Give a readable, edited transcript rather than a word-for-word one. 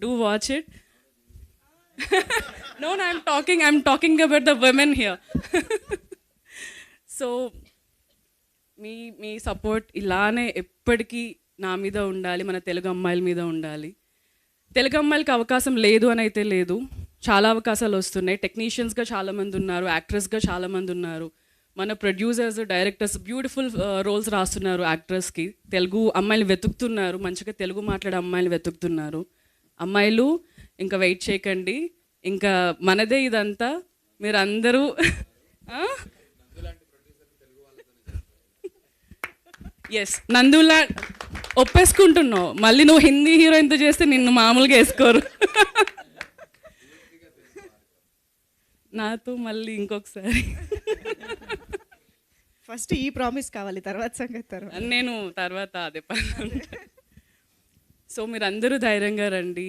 Do watch it. No, no, I'm talking about the women here. So me me support ఇలానే ఎప్పటికీ నా మీద ఉండాలి, మన తెలుగు అమ్మాయిల మీద ఉండాలి. తెలుగు అమ్మాయిలకి అవకాశం లేదు అని అయితే లేదు, చాలా అవకాశాలు వస్తున్నాయి. టెక్నీషియన్స్గా చాలామంది ఉన్నారు, యాక్ట్రెస్గా చాలామంది ఉన్నారు, మన ప్రొడ్యూసర్స్, డైరెక్టర్స్ బ్యూటిఫుల్ రోల్స్ రాస్తున్నారు. యాక్ట్రెస్కి తెలుగు అమ్మాయిలు వెతుకుతున్నారు, మంచిగా తెలుగు మాట్లాడే అమ్మాయిలు వెతుకుతున్నారు. అమ్మాయిలు ఇంకా వెయిట్ చేయకండి, ఇంకా మనదే ఇదంతా. మీరు అందరూ ఎస్, నందులా ఒప్పేసుకుంటున్నావు. మళ్ళీ నువ్వు హిందీ హీరోయిన్తో చేస్తే నిన్ను మామూలుగా వేసుకోరు. నాతో మళ్ళీ ఇంకొకసారి. ఫస్ట్ ఈ ప్రామిస్ కావాలి, తర్వాత సంగతి తర్వాత. నేను తర్వాత అదే పని. సో మీరందరూ ధైర్యంగా రండి.